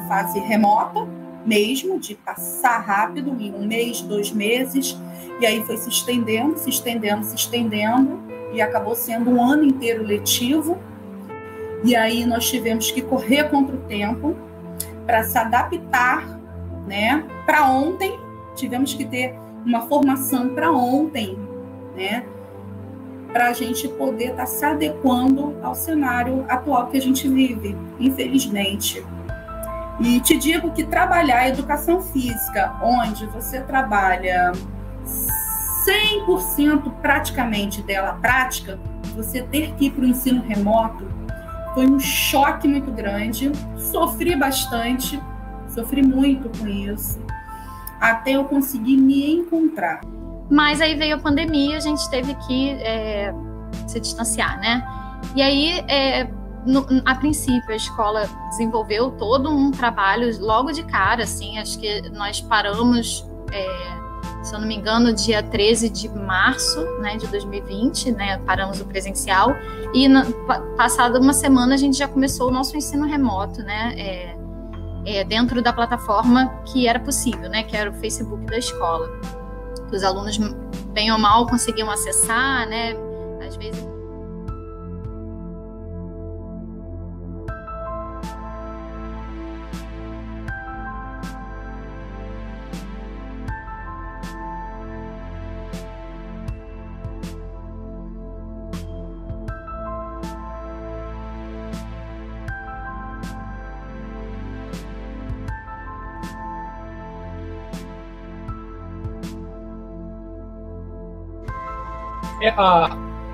fase remota mesmo, de passar rápido, em 1 mês, 2 meses, e aí foi se estendendo, e acabou sendo um ano inteiro letivo, e aí nós tivemos que correr contra o tempo para se adaptar, né? Para ontem, tivemos que ter uma formação para ontem, né? Para a gente poder estar se adequando ao cenário atual que a gente vive, infelizmente. E te digo que trabalhar a educação física, onde você trabalha 100% praticamente dela prática, você ter que ir para o ensino remoto foi um choque muito grande. Sofri bastante, sofri muito com isso, até eu conseguir me encontrar. Mas aí veio a pandemia, a gente teve que se distanciar, né? E aí, a princípio, a escola desenvolveu todo um trabalho logo de cara, assim, acho que nós paramos, se eu não me engano, dia 13 de março, né, de 2020, né, paramos o presencial, e passada uma semana a gente já começou o nosso ensino remoto, né, dentro da plataforma que era possível, né, que era o Facebook da escola. Os alunos, bem ou mal, conseguiam acessar, né, às vezes...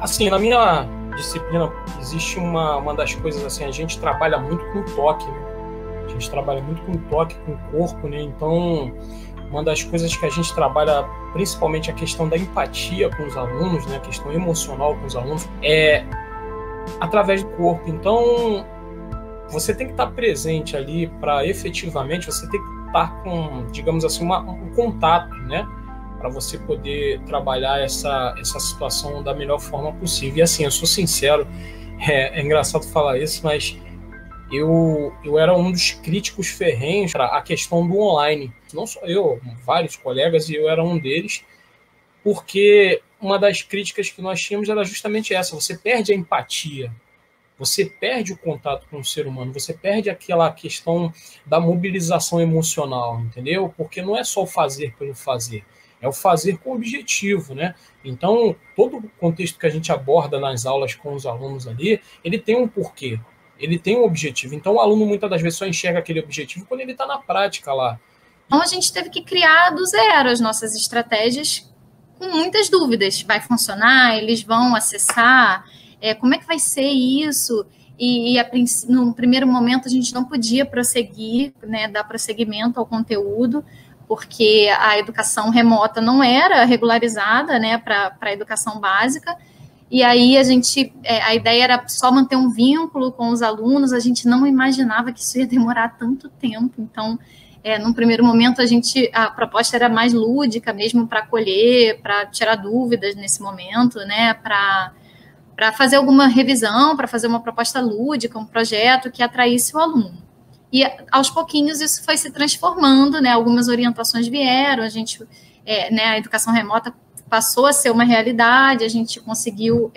Assim, na minha disciplina existe uma das coisas, assim, a gente trabalha muito com toque, né? A gente trabalha muito com toque, com o corpo, né? Então, uma das coisas que a gente trabalha, principalmente a questão da empatia com os alunos, né? A questão emocional com os alunos, é através do corpo. Então, você tem que estar presente ali para efetivamente, você tem que estar com, digamos assim, um contato, né? Para você poder trabalhar essa situação da melhor forma possível. E assim, eu sou sincero, é engraçado falar isso, mas eu era um dos críticos ferrenhos para a questão do online. Não só eu, vários colegas, e eu era um deles, porque uma das críticas que nós tínhamos era justamente essa: você perde a empatia, você perde o contato com o ser humano, você perde aquela questão da mobilização emocional, entendeu? Porque não é só o fazer pelo fazer, é o fazer com objetivo, né? Então, todo o contexto que a gente aborda nas aulas com os alunos ali, ele tem um porquê, ele tem um objetivo. Então, o aluno muitas das vezes só enxerga aquele objetivo quando ele está na prática lá. Então, a gente teve que criar do zero as nossas estratégias com muitas dúvidas. Vai funcionar? Eles vão acessar? Como é que vai ser isso? No primeiro momento, a gente não podia prosseguir, né, dar prosseguimento ao conteúdo, porque a educação remota não era regularizada, né, para a educação básica, e aí a ideia era só manter um vínculo com os alunos, a gente não imaginava que isso ia demorar tanto tempo. Então, num primeiro momento, a proposta era mais lúdica mesmo, para acolher, para tirar dúvidas nesse momento, né, para fazer alguma revisão, para fazer uma proposta lúdica, um projeto que atraísse o aluno. E, aos pouquinhos, isso foi se transformando, né? Algumas orientações vieram, né, a educação remota passou a ser uma realidade, a gente conseguiu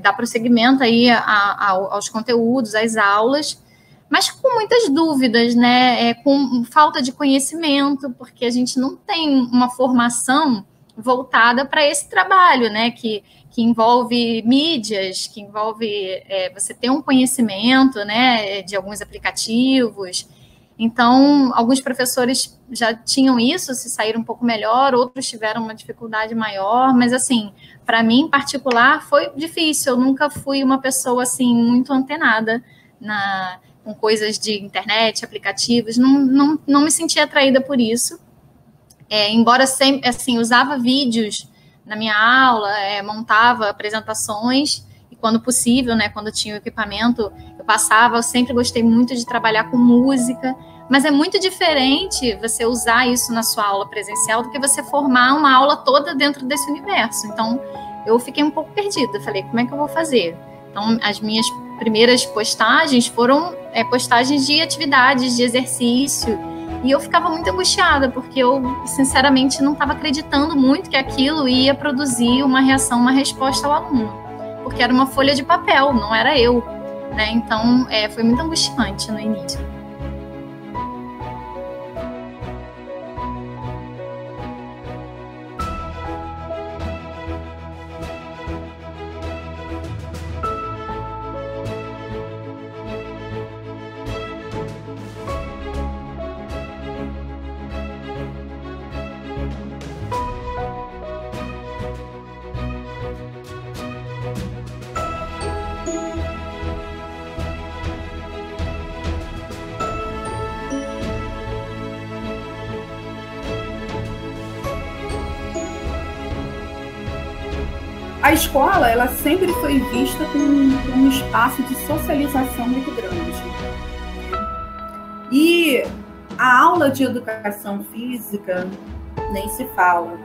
dar prosseguimento aí aos conteúdos, às aulas, mas com muitas dúvidas, né? Com falta de conhecimento, porque a gente não tem uma formação voltada para esse trabalho, né? Que envolve mídias, que envolve você ter um conhecimento, né, de alguns aplicativos. Então, alguns professores já tinham isso, se saíram um pouco melhor, outros tiveram uma dificuldade maior, mas, assim, para mim, em particular, foi difícil. Eu nunca fui uma pessoa, assim, muito antenada com coisas de internet, aplicativos, não me sentia atraída por isso. Embora sempre, assim, usava vídeos na minha aula, montava apresentações, e quando possível, né, quando tinha o equipamento, eu passava. Eu sempre gostei muito de trabalhar com música, mas é muito diferente você usar isso na sua aula presencial do que você formar uma aula toda dentro desse universo. Então, eu fiquei um pouco perdida, falei, como é que eu vou fazer? Então, as minhas primeiras postagens foram postagens de atividades, de exercício, e eu ficava muito angustiada, porque eu, sinceramente, não estava acreditando muito que aquilo ia produzir uma reação, uma resposta ao aluno, porque era uma folha de papel, não era eu, né? Então, foi muito angustiante no início. A escola, ela sempre foi vista como um espaço de socialização muito grande. E a aula de educação física nem se fala.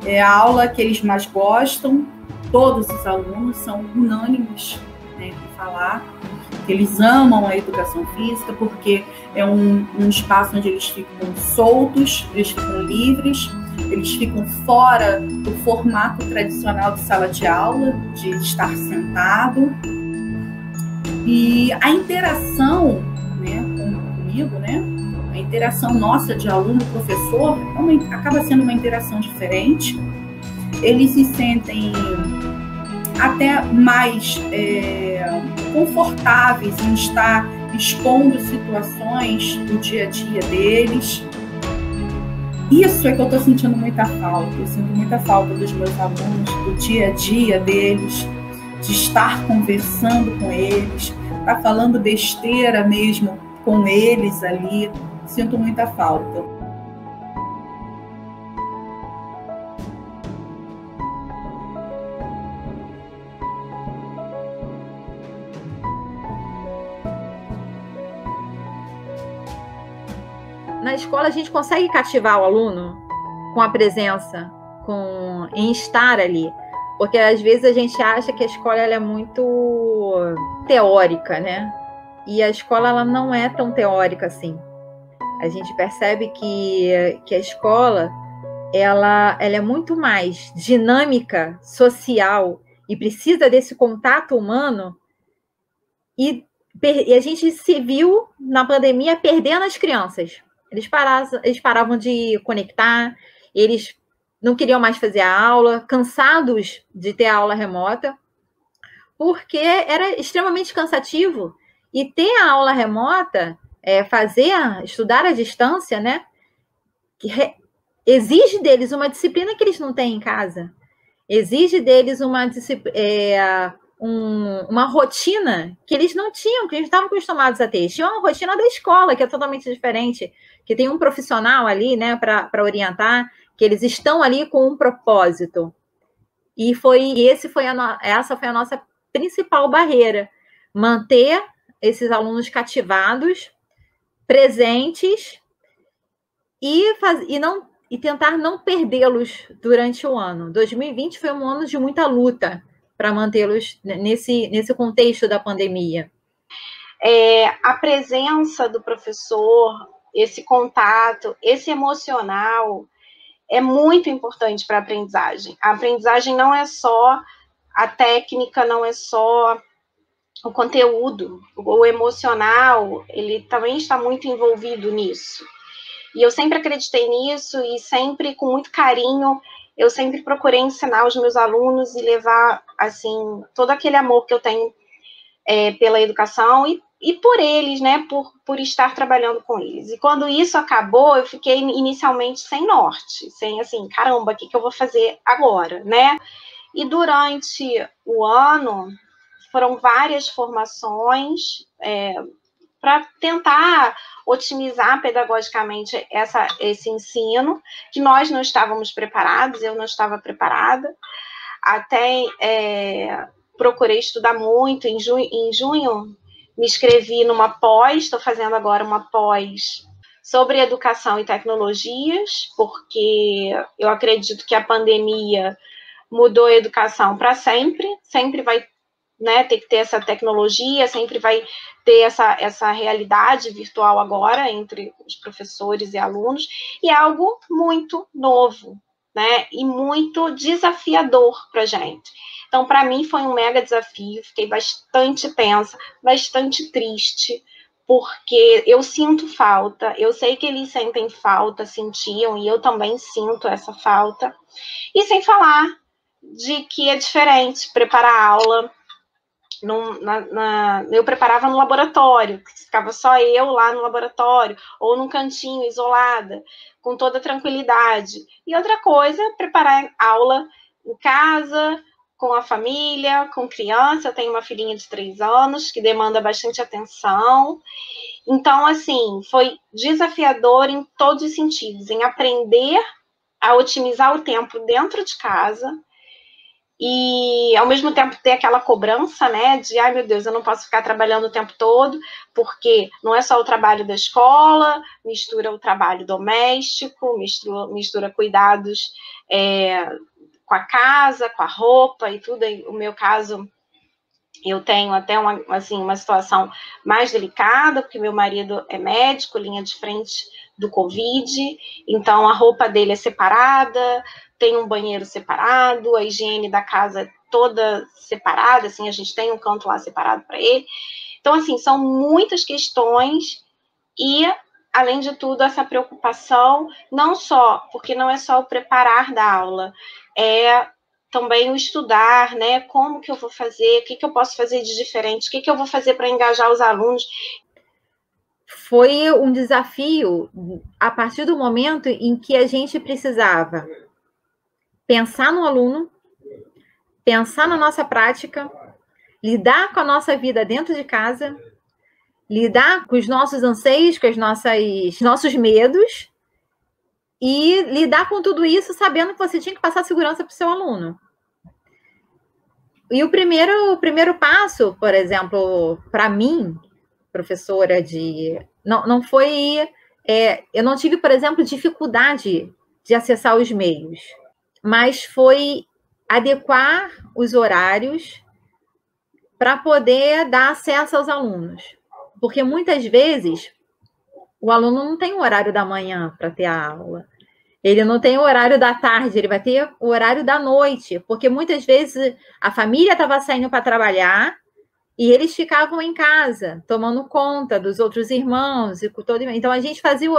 É a aula que eles mais gostam, todos os alunos são unânimes, né, em falar que eles amam a educação física, porque é um espaço onde eles ficam soltos, eles ficam livres, eles ficam fora do formato tradicional de sala de aula, de estar sentado. E a interação, né, comigo, né, a interação nossa de aluno-professor acaba sendo uma interação diferente. Eles se sentem até mais confortáveis em estar expondo situações do dia a dia deles. Isso é que eu estou sentindo muita falta. Eu sinto muita falta dos meus alunos, do dia a dia deles, de estar conversando com eles, estar falando besteira mesmo com eles ali. Sinto muita falta. Na escola, a gente consegue cativar o aluno com a presença, em estar ali. Porque, às vezes, a gente acha que a escola ela é muito teórica, né? E a escola ela não é tão teórica assim. A gente percebe que a escola ela é muito mais dinâmica, social, e precisa desse contato humano. E a gente se viu, na pandemia, perdendo as crianças. Eles paravam de conectar, eles não queriam mais fazer a aula, cansados de ter a aula remota, porque era extremamente cansativo. E ter a aula remota, estudar à distância, né, exige deles uma disciplina que eles não têm em casa. Exige deles uma rotina que eles não tinham, que eles estavam acostumados a ter. Eles tinham uma rotina da escola, que é totalmente diferente, que tem um profissional ali, né, para orientar, que eles estão ali com um propósito. Essa foi a nossa principal barreira, manter esses alunos cativados, presentes, e tentar não perdê-los durante o ano. 2020 foi um ano de muita luta para mantê-los nesse contexto da pandemia. A presença do professor, esse contato, esse emocional, é muito importante para a aprendizagem. A aprendizagem não é só a técnica, não é só o conteúdo. O emocional, ele também está muito envolvido nisso. E eu sempre acreditei nisso e sempre, com muito carinho, eu sempre procurei ensinar os meus alunos e levar, assim, todo aquele amor que eu tenho pela educação e por eles, né, por estar trabalhando com eles. E quando isso acabou, eu fiquei inicialmente sem norte, sem assim, caramba, o que eu vou fazer agora, né? E durante o ano, foram várias formações para tentar otimizar pedagogicamente esse ensino, que nós não estávamos preparados, eu não estava preparada. Até procurei estudar muito. Em junho, me inscrevi numa pós, estou fazendo agora uma pós sobre educação e tecnologias, porque eu acredito que a pandemia mudou a educação para sempre, sempre vai né, ter que ter essa tecnologia, sempre vai ter essa realidade virtual agora entre os professores e alunos, e é algo muito novo, né, e muito desafiador para a gente. Então, para mim, foi um mega desafio, fiquei bastante tensa, bastante triste, porque eu sinto falta, eu sei que eles sentem falta, sentiam, e eu também sinto essa falta, e sem falar de que é diferente preparar a aula. Eu preparava no laboratório, ficava só eu lá no laboratório, ou num cantinho, isolada, com toda tranquilidade. E outra coisa, preparar aula em casa, com a família, com criança. Eu tenho uma filhinha de 3 anos, que demanda bastante atenção. Então, assim, foi desafiador em todos os sentidos, em aprender a otimizar o tempo dentro de casa, e, ao mesmo tempo, ter aquela cobrança, né, de, ai, meu Deus, eu não posso ficar trabalhando o tempo todo, porque não é só o trabalho da escola, mistura o trabalho doméstico, mistura cuidados com a casa, com a roupa e tudo. No meu caso, eu tenho até uma situação mais delicada, porque meu marido é médico, linha de frente do Covid, então a roupa dele é separada, tem um banheiro separado, a higiene da casa é toda separada, assim, a gente tem um canto lá separado para ele. Então, assim, são muitas questões e, além de tudo, essa preocupação, não só, porque não é só o preparar da aula, é também o estudar, né, como que eu vou fazer, o que eu posso fazer de diferente, o que eu vou fazer para engajar os alunos. Foi um desafio a partir do momento em que a gente precisava pensar no aluno, pensar na nossa prática, lidar com a nossa vida dentro de casa, lidar com os nossos anseios, com os nossos medos, e lidar com tudo isso sabendo que você tinha que passar segurança para o seu aluno. E o primeiro passo, por exemplo, para mim, professora não foi... eu não tive, por exemplo, dificuldade de acessar os meios, mas foi adequar os horários para poder dar acesso aos alunos. Porque muitas vezes o aluno não tem o horário da manhã para ter a aula. Ele não tem o horário da tarde, ele vai ter o horário da noite, porque muitas vezes a família estava saindo para trabalhar e eles ficavam em casa, tomando conta dos outros irmãos. Então, a gente fazia...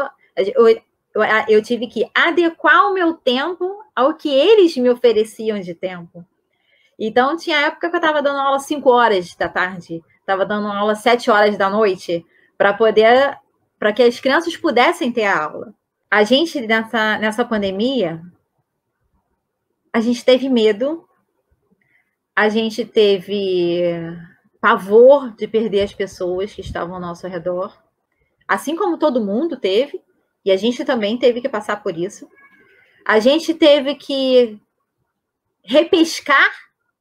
Eu tive que adequar o meu tempo ao que eles me ofereciam de tempo. Então, tinha época que eu estava dando aula 5 horas da tarde, estava dando aula 7 horas da noite, para que as crianças pudessem ter a aula. A gente, nessa pandemia, a gente teve medo, a gente teve pavor de perder as pessoas que estavam ao nosso redor, assim como todo mundo teve, e a gente também teve que passar por isso. A gente teve que repescar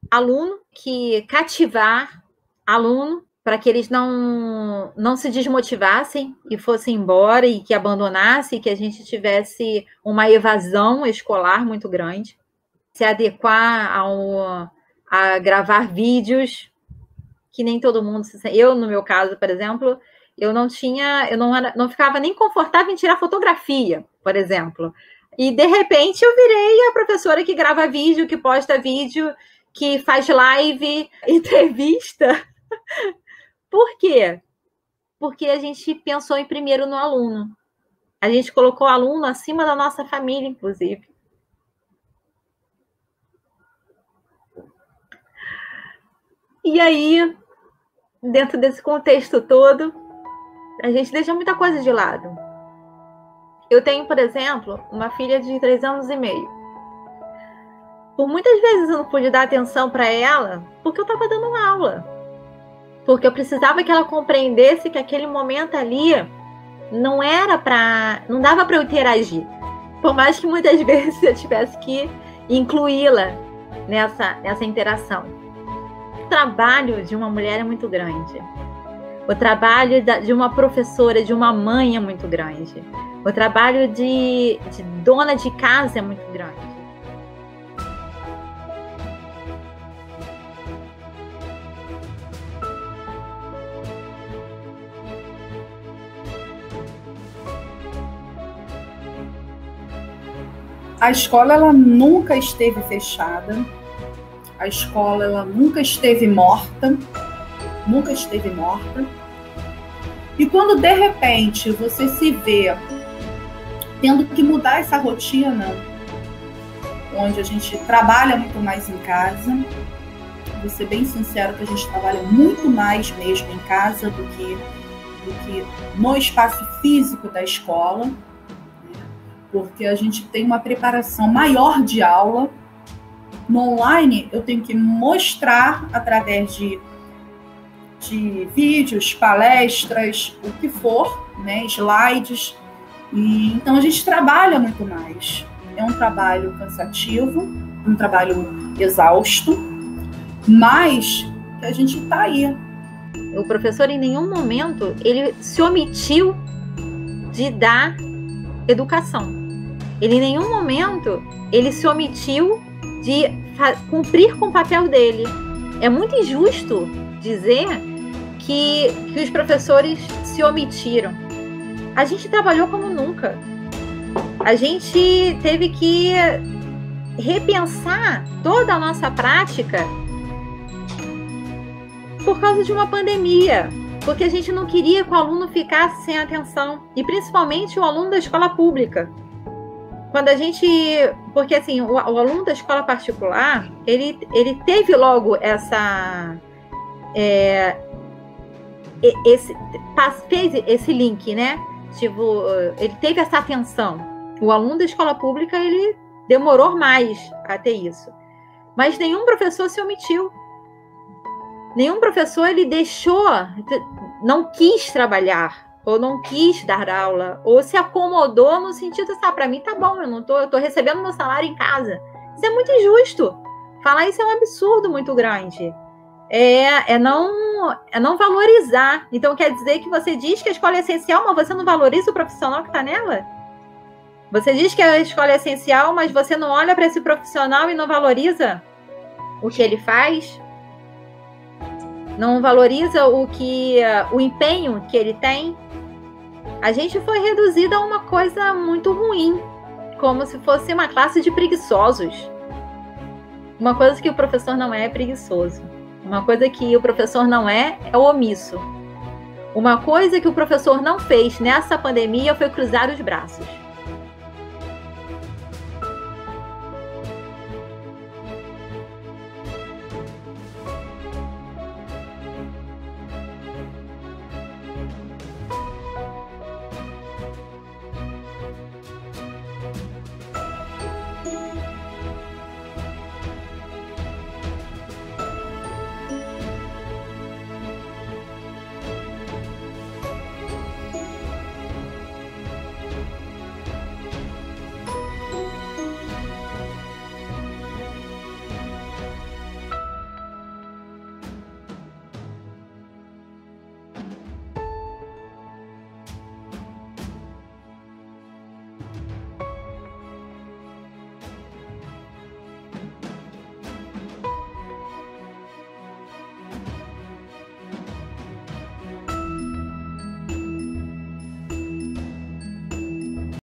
aluno, que cativar aluno, para que eles não se desmotivassem e fossem embora e que abandonassem, e que a gente tivesse uma evasão escolar muito grande. Se adequar a gravar vídeos, que nem todo mundo... Eu, no meu caso, por exemplo, eu não ficava nem confortável em tirar fotografia, por exemplo. E, de repente, eu virei a professora que grava vídeo, que posta vídeo, que faz live, entrevista. Por quê? Porque a gente pensou em primeiro no aluno. A gente colocou o aluno acima da nossa família, inclusive. E aí, dentro desse contexto todo, a gente deixa muita coisa de lado. Eu tenho, por exemplo, uma filha de 3 anos e meio. Por muitas vezes eu não pude dar atenção para ela porque eu estava dando aula. Porque eu precisava que ela compreendesse que aquele momento ali não dava para eu interagir. Por mais que muitas vezes eu tivesse que incluí-la nessa interação. O trabalho de uma mulher é muito grande. O trabalho de uma professora, de uma mãe é muito grande. O trabalho de dona de casa é muito grande. A escola, ela nunca esteve fechada. A escola, ela nunca esteve morta. Nunca esteve morta. E quando, de repente, você se vê tendo que mudar essa rotina, onde a gente trabalha muito mais em casa, vou ser bem sincero que a gente trabalha muito mais mesmo em casa do que no espaço físico da escola, né? Porque a gente tem uma preparação maior de aula. No online, eu tenho que mostrar através de vídeos, palestras, o que for, né? Slides. E, então, a gente trabalha muito mais. É um trabalho cansativo, um trabalho exausto, mas que a gente está aí. O professor, em nenhum momento, ele se omitiu de dar educação. Ele, em nenhum momento, ele se omitiu de cumprir com o papel dele. É muito injusto dizer que os professores se omitiram. A gente trabalhou como nunca. A gente teve que repensar toda a nossa prática por causa de uma pandemia, porque a gente não queria que o aluno ficasse sem atenção, e principalmente o aluno da escola pública. Porque assim, o aluno da escola particular, ele teve logo fez esse link, né? Tipo, ele teve essa atenção. O aluno da escola pública, ele demorou mais a ter isso. Mas nenhum professor se omitiu. Nenhum professor, ele não quis trabalhar, ou não quis dar aula, ou se acomodou no sentido, para mim tá bom, eu tô recebendo meu salário em casa. Isso é muito injusto. Falar isso é um absurdo muito grande. É não valorizar. Então, quer dizer que você diz que a escola é essencial, mas você não valoriza o profissional que está nela? Você diz que a escola é essencial, mas você não olha para esse profissional e não valoriza o que ele faz? Não valoriza o empenho que ele tem? A gente foi reduzido a uma coisa muito ruim, como se fosse uma classe de preguiçosos. Uma coisa que o professor não é preguiçoso. Uma coisa que o professor não é omisso. Uma coisa que o professor não fez nessa pandemia foi cruzar os braços.